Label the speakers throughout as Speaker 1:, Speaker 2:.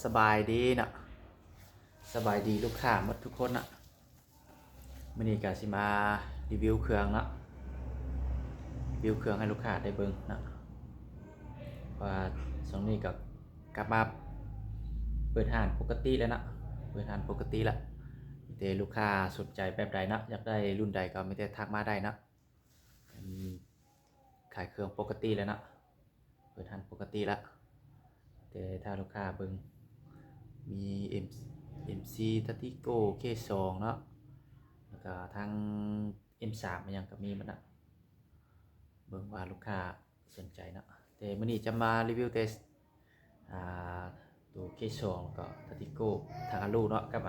Speaker 1: สบายดีนะสบายดีลูกค้าหมดทุกคนนะมื้อนี้ก็สิมารีวิวเครื่องนะรีวิวเครื่องให้ลูกค้าได้เบิ่งนะว่าช่วงนี้ก็กลับมาเปิดห้างปกติแล้วนะเปิดห้างปกติแล้วมีแต่ลูกค้าสนใจแบบใดนะอยากได้รุ่นใดก็มีแต่ทักมาได้นะขายเครื่องปกติแล้วนะเปิดห้างปกติแล้วแต่ถ้าลูกค้าเบิ่งมี MC Tatico K2 เนาะแล้วก็ทาง M3 มันยังก็มีมันนะเบิ่งว่าลูกค้าสนใจเนาะแต่มื้อนี้จะมารีวิวแต่ตัว K2 ก็ Tatico ทางอลูเนาะกับ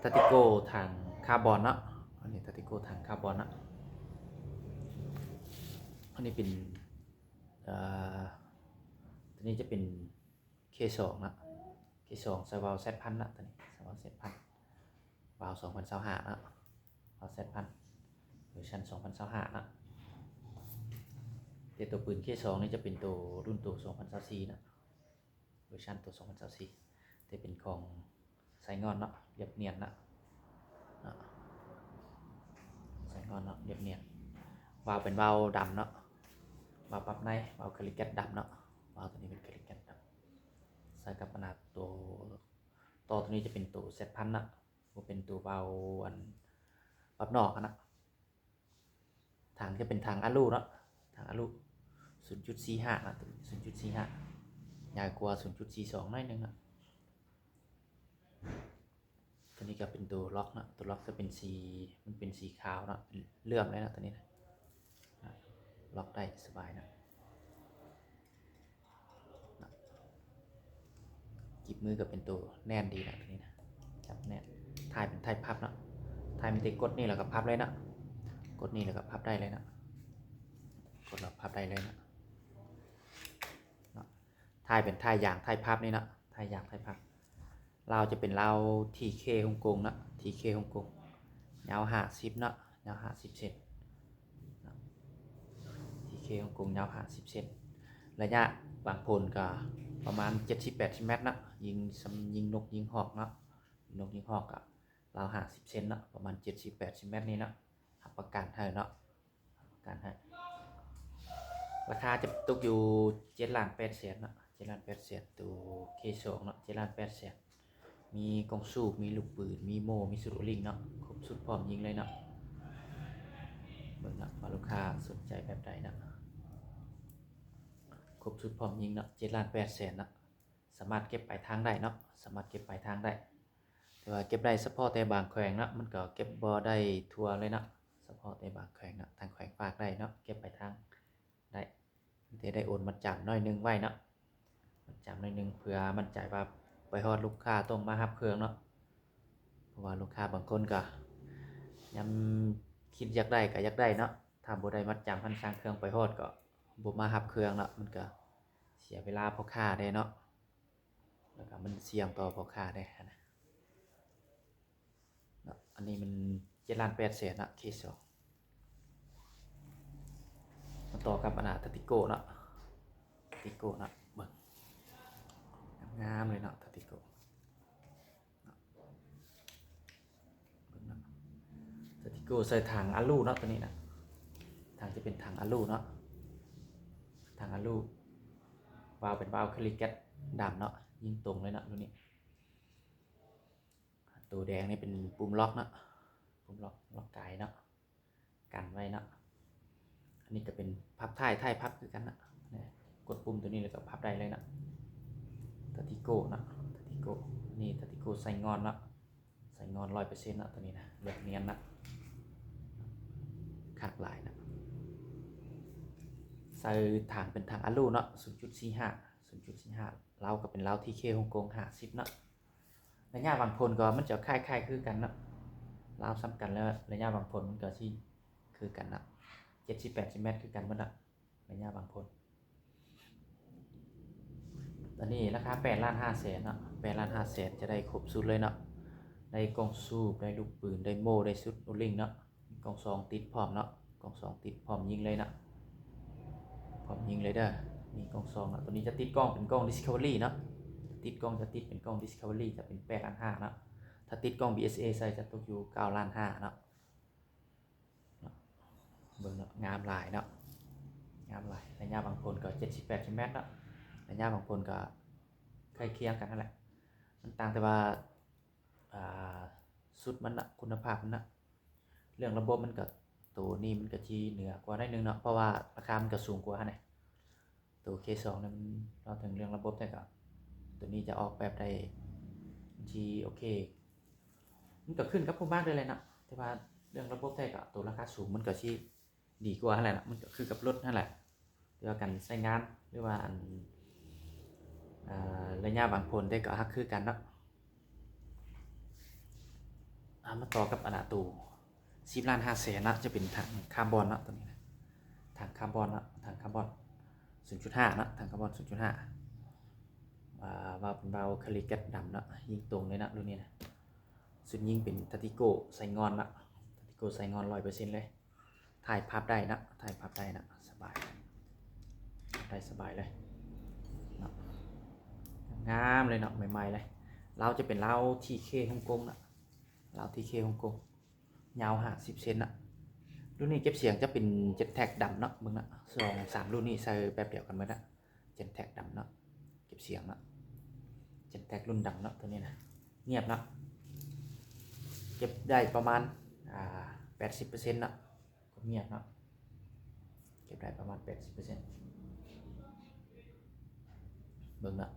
Speaker 1: Tatico ทางคาร์บอนเนาะอันนี้ Tatico ทางคาร์บอนเนาะอันนี้เป็นตัวนี้จะเป็น K2 นะ K2 สวาล Z1000 นะตัวนี้สวาล Z1000 วาล์ว2025นะวาล์ว Z1000 เวอร์ชัน2025นะแต่ตัวปืน K2 นี่จะเป็นตัวรุ่นตัว2024นะเวอร์ชันตัว2024แต่เป็นของไซงอนเนาะเรียบเนียนนะไซงอนเนาะเรียบเนียนวาล์วเป็นวาล์วดำเนาะวาล์วปรับในวาล์วคาลิแกตดำเนาะวาล์วตัวนี้เป็นคาลิแกตดำใส่กับขนาดตัวนี้จะเป็นตัว Z1000 นะเป็นตัววาล์วอันปรับนอกนะทางจะเป็นทางอะลูเนาะทางอะลู 0.45 นะ 0.45 ใหญ่กว่า 0.42 หน่อยนึงนะตัวนี้ก็เป็นตัวล็อกนะตัวล็อกจะเป็นสีมันเป็นสีขาวนะเลื่อมเลยนะตัวนี้นะล็อกได้สบายนะจิบมือก็เป็นตัวแน่นดีนะตัวนี้นะจับแน่นถ่ายเป็นถ่ายพับนะถ่ายมันติดกดนี่แล้วก็พับเลยนะกดนี่แล้วก็พับได้เลยนะกดแล้วพับได้เลยนะถ่ายเป็นถ่ายอย่างถ่ายพับนี่นะถ่ายอย่างถ่ายพับเราจะเป็นเราทีเคฮ่องกงนะทีเคฮ่องกงยาว50นะยาว50เซนทีเคฮ่องกงยาว50เซนระยะบางพลก็ประมาณ70-80เมตรนะยิงนกยิงหอกนะนกยิงหอกก็เรา50เซนนะประมาณ70-80เมตรนี่นะหักประกันให้เนาะประกันให้ราคาจะตกอยู่7,800,000นะ7,800,000ตัว K2 เนาะ7,800,000มีกองสูบมีลูกปืนมีโมมีสุดลิงเนาะครบสุดพร้อมยิงเลยเนาะเบิ่งนะว่าลูกค้าสนใจแบบใดนะครบสุดพร้อมยิงเนาะ7,800,000นะสามารถเก็บปลายทางได้เนาะสามารถเก็บปลายทางได้แต่ว่าเก็บได้เฉพาะแต่บางแขวงนะมันก็เก็บบ่ได้ทั่วเลยนะเฉพาะแต่บางแขวงนะทางแขวงฝากได้เนาะเก็บปลายทางได้แต่ได้โอนมัดจำน้อยนึงไว้เนาะมัดจำน้อยนึงเพื่อมั่นใจว่าไปฮอดลูกค้าต้องมารับเครื่องเนาะเพราะว่าลูกค้าบางคนก็ยังคิดอยากได้ก็อยากได้เนาะถ้าบ่ได้มัดจำพันสั่งเครื่องไปฮอดก็บ่มารับเครื่องเนาะมันก็เสียเวลาพ่อค้าได้เนาะแล้วก็มันเสี่ยงต่อพ่อค้าได้นะอันนี้มัน7,800,000นะเคสมาต่อกับอนาตติโกเนาะตติโกเนาะเบิ่งงามเลยเนาะตติโกตติโกใส่ถังอะลูเนาะตัวนี้นะถังจะเป็นถังอะลูเนาะถังอะลูวาล์วเป็นวาล์วคาลิแกตดำเนาะยิงตรงเลยเนาะตัวนี้ตัวแดงนี่เป็นปุ่มล็อกเนาะปุ่มล็อกไกเนาะกันไว้เนาะอันนี้จะเป็นพับท้ายพับคือกันนะกดปุ่มตัวนี้แล้วก็พับได้เลยนะตติโกนะตติโกนี่ตติโกใส่งอนนะใส่งอน100%นะตัวนี้นะแบบเนียนนะขาดลายนะใส่ถังเป็นถังอะลูเนาะ 0.45 เราก็เป็นเราที่เคฮ่องกง50เนาะระยะบางพลก็มันจะคล้ายคือกันเนาะเราซ้ำกันแล้วระยะบางพลมันก็ที่คือกันนะ70-80 เมตรคือกันหมดนะระยะบางพลตอนนี้ราคา8,500,000เนาะ8,500,000จะได้ครบสุดเลยเนาะได้กล่องสูบได้ลูกปืนได้โม่ได้ชุดโอลิงเนาะกล่อง2ติดพร้อมเนาะกล่อง2ติดพร้อมยิงเลยนะพร้อมยิงเลยเด้อมีกล่อง2นะตัวนี้จะติดกล้องเป็นกล้อง Discovery เนาะ ติดกล้องจะติดเป็นกล้อง Discovery จะเป็น8.5 ล้านเนาะถ้าติดกล้อง BSA ใส่จะตกอยู่9.5 ล้านเนาะเบิ่งเนาะงามหลายเนาะงามหลายระยะบางคนก็78 เมตรเนาะระยะบางคนก็ใกล้เคียงกันนั่นแหละมันต่างแต่ว่าสุดมันนะคุณภาพมันนะเรื่องระบบมันก็ตัวนี้มันก็ที่เหนือกว่าได้นึงเนาะเพราะว่าราคามันก็สูงกว่าเนี่ยตัว K2 นั้นเราถึงเรื่องระบบแต่ก็ตัวนี้จะออกแบบได้ที่โอเคมันก็ขึ้นกับผู้มากเลยเนาะแต่ว่าเรื่องระบบแต่ก็ตัวราคาสูงมันก็ที่ดีกว่าอะไรล่ะมันก็คือกับรถนั่นแหละเรื่องการใช้งานหรือว่าระยะบางคนได้ก็ฮักคือกันเนาะมาต่อกับอนาตู10.5 ล้านนะจะเป็นถังคาร์บอนเนาะตัวนี้นะถังคาร์บอนเนาะถังคาร์บอน 0.5 เนาะถังคาร์บอน 0.5 ว่าเป็นเบาคาลิกัดดำเนาะยิงตรงเลยนะรุ่นนี้นะสุดยิงเป็นทัติโกใส่งอนนะทัติโกใส่งอน 100% เลยถ่ายภาพได้นะถ่ายภาพได้นะสบายได้สบายเลยเนาะงามเลยเนาะใหม่ๆเลยเราจะเป็นเราทีเคฮ่องกงนะเราทีเคฮ่องกงยาว50 เซนนะรุ่นนี้เก็บเสียงจะเป็นเจ็ตแท็กดำเนาะมึงนะ2-3รุ่นนี้ใส่แบบเดียวกันหมดนะเจ็ตแท็กดำเนาะเก็บเสียงเนาะเจ็ตแท็กรุ่นดำเนาะตัวนี้นะเงียบเนาะเก็บได้ประมาณ80%เนาะก็เงียบเนาะเก็บได้ประมาณ 80%เบิ่งเนาะ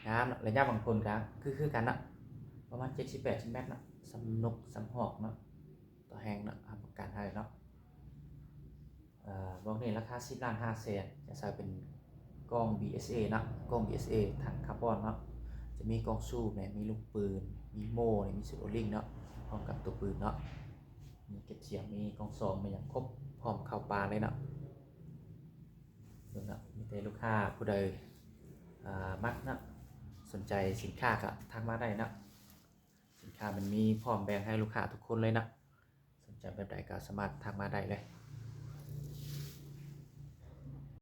Speaker 1: งามเนาะระยะบางคนกันคือกันเนาะประมาณ78 เมตรเนาะสำนกสำหอกเนาะตัวแหงเนาะประกันให้เนาะบอกนี่ราคา10.5 ล้านจะใส่เป็นกล้อง BSA นะกล้อง BSA ถังคาร์บอนเนาะจะมีกล้องซูมเนี่ยมีลูกปืนมีโม่เนี่ยมีสุดโอลิงเนาะพร้อมกับตัวปืนเนาะมีเก็บเสียงมีกล้องซองมาอย่างครบพร้อมเข้าปลาเลยเนาะดูนะมีแต่ลูกค้าผู้ใดมักนะสนใจสินค้าก็ทักมาได้นะสินค้ามันมีพร้อมแบ่งให้ลูกค้าทุกคนเลยนะสนใจแบบใดก็สามารถทักมาได้เลย